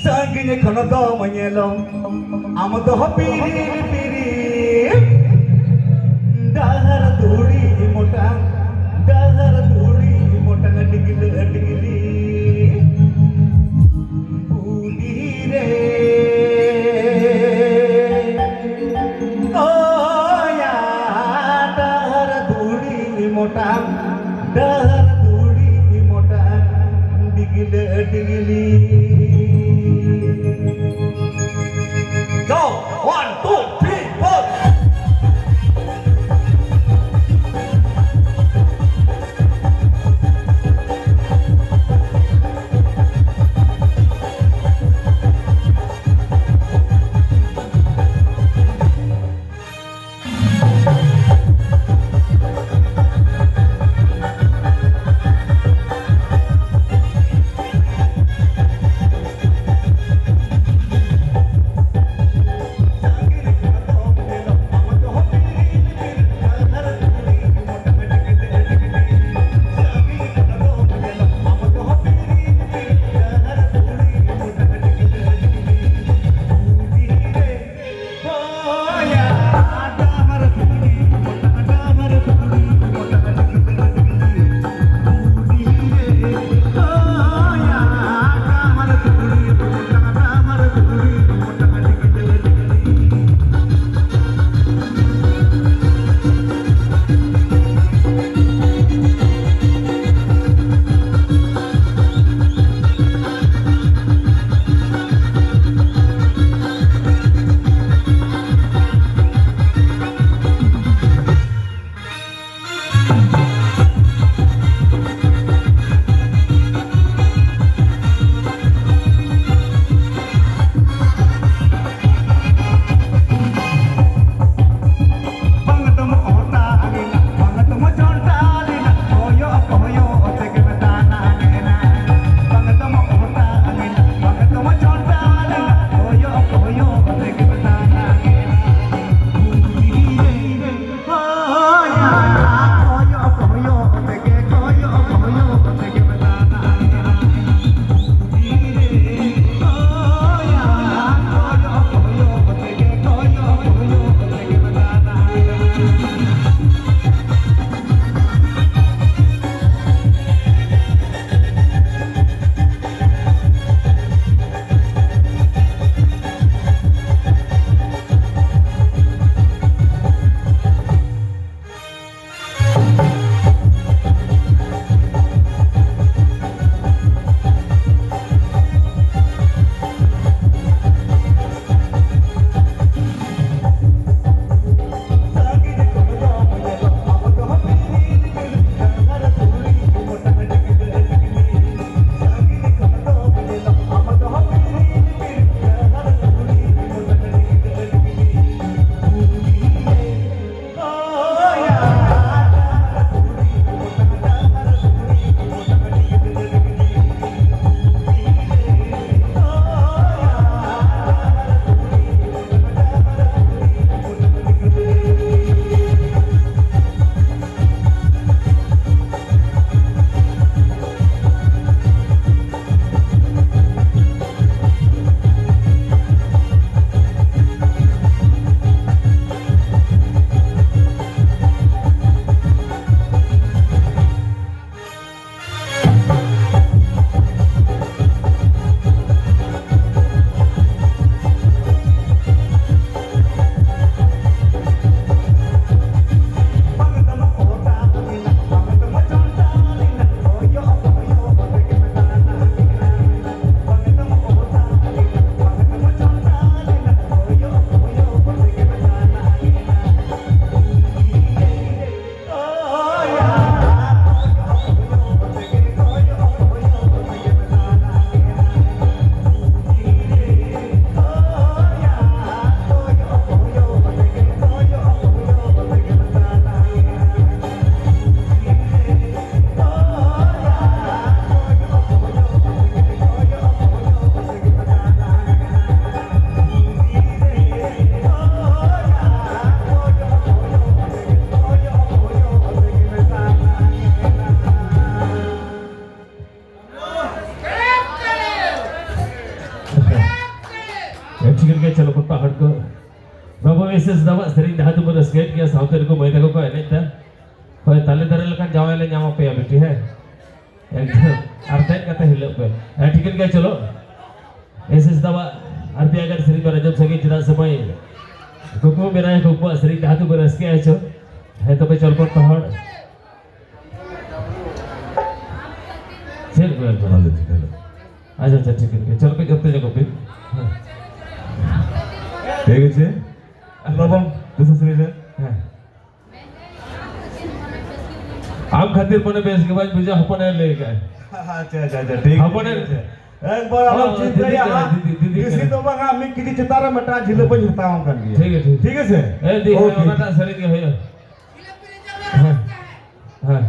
Sanggine kono do manyelom am do pirir pirir dahar duri motang digil digili budi re oh ya dahar duri motang digil digili. Go! 1, 2, 3, 4! के चलो कुछ पहाड़ को बाबा ऐसे दवा सरी dah tu pada skate kia sauter ko main ko enek ta hoy tale dare lekan jawai le nyama pe बेटी है एकदम अर्थ kata hilap pe ठीक है क्या चलो ऐसे दवा arti agar seri pada jam sagi tidak semai kuku मेरा kuku seri dah tu pada skate acho है तो पे चल को पहाड़ चल को अच्छा अच्छा ठीक है चल पे जब तेरे को पे ঠিক আছে লবণ দুশো সিরিজে आम खातिर पने बेस के बाद बीजा हपने ले गए আচ্ছা আচ্ছা আচ্ছা ঠিক हपने একবার আমার চিন্তা ইয়া দিদি তো বাঙা আমি কিছু চিতারা মেটা ঝিলে পে ঝুতাম কান দিয়ে ठीक है ঠিক আছে ए दी ओनाटा शरीर के है हां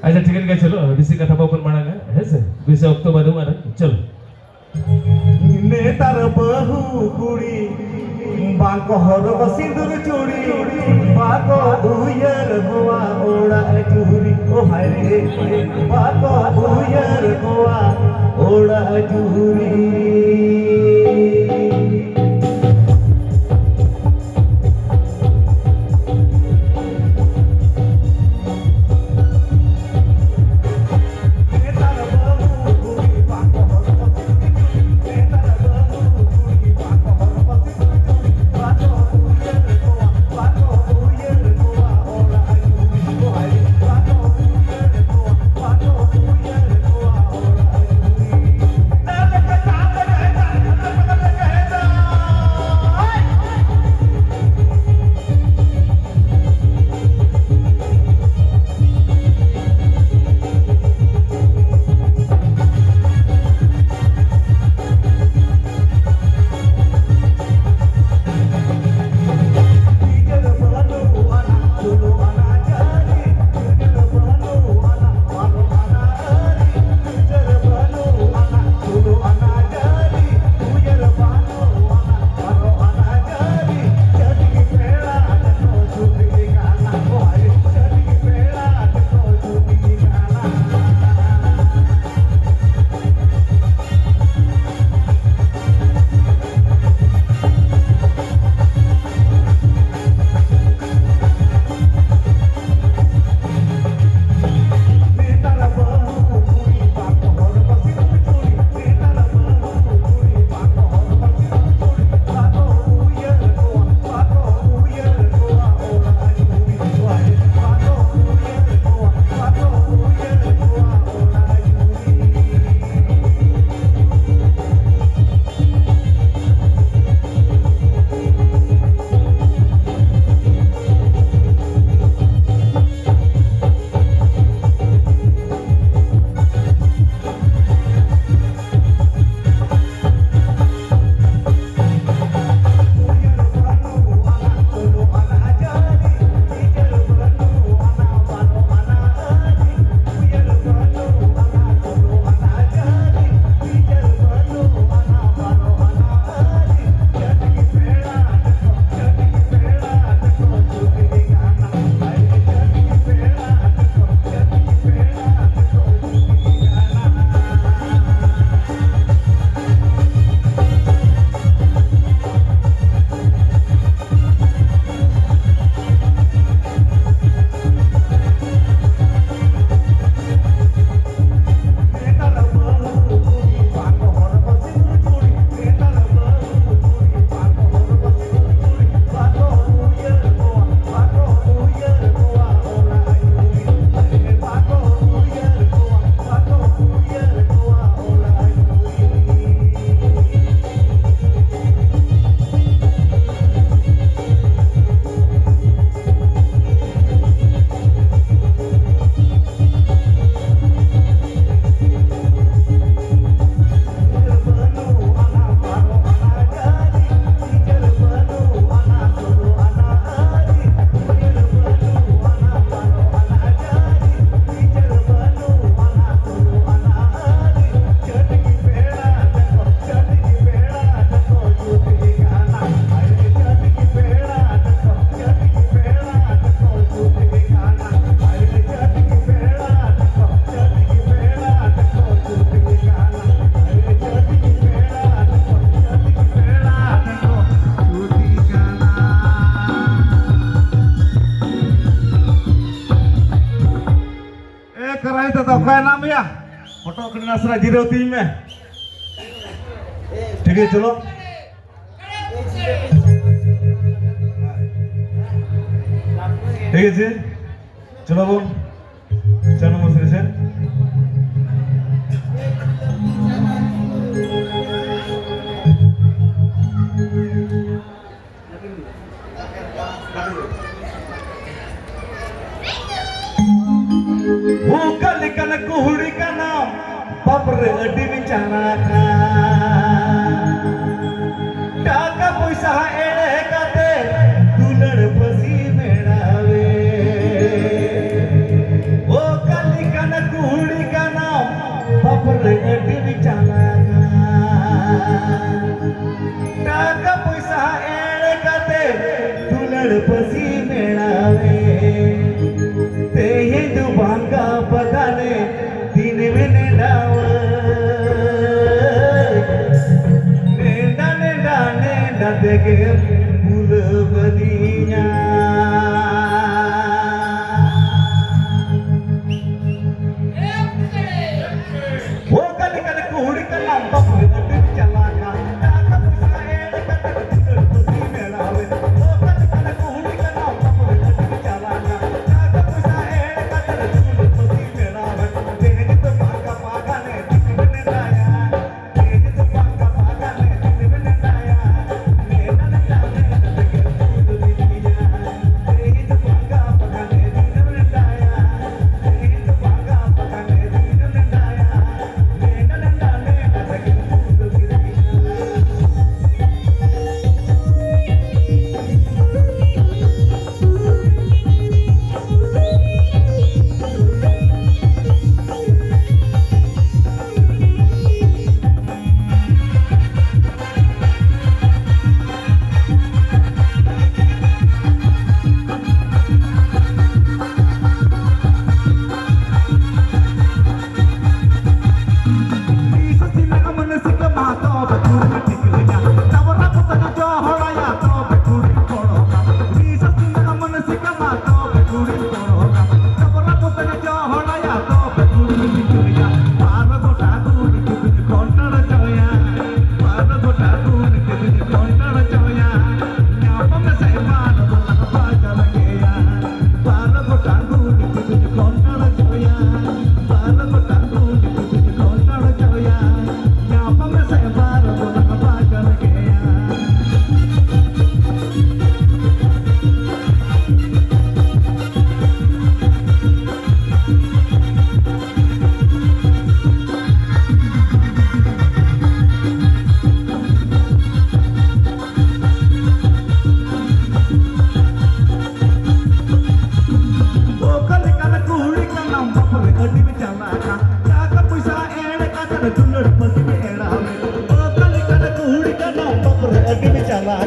अच्छा ठीक है क्या चलो बीसी कथा बापन मांगा है से बीसी अक्टूबर मार चलो নেতার বহু কুড়ি বাঁক হরব সিঁদুর চুড়ি বাঁক ভুইয়ের গোয়া ওড়া চুরি ও হায় রে বাঁক ভুইয়ের গোয়া ওড়া চুরি Bye. फोटो के नासरा जीरो तीन में ठीक है चलो ठीक है जी चलो वो चलो मसरे से वो कल कन कुहड़ी का नाम बापरे अड्डी बिचारा का टाका पैसा एड़े काते दुलड़ पसी मेड़ावे वो कल कन कुहड़ी का नाम बापरे अड्डी बिचारा का टाका पैसा एड़े काते दुलड़ पसी मेड़ावे ते हिंदू भांगा पदाने दिन में नेडाव नेडा नेडा नेडा देगे फूल बनिया वो कल कल कुहड़ी का नाम बापरे अड्डी चला का टाका पैसा एड़ का दुलड़ पसी मेड़ावे वो कल कल कुहड़ी का नाम बापरे अड्डी चला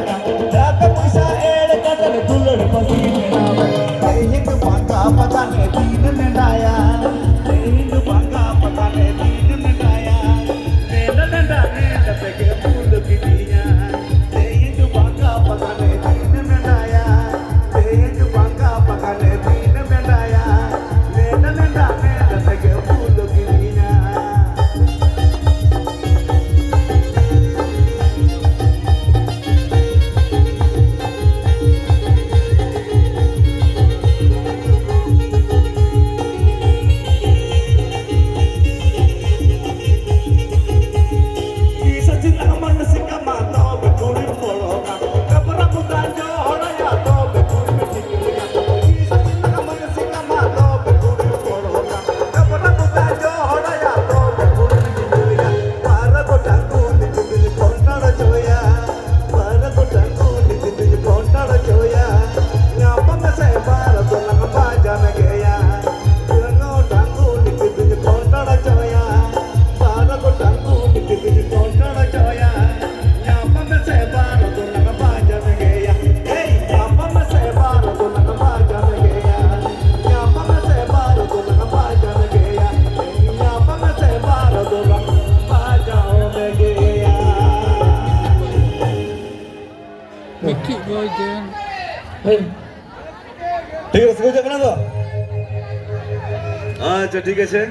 का ঠিক আছে, ঠিক আছে।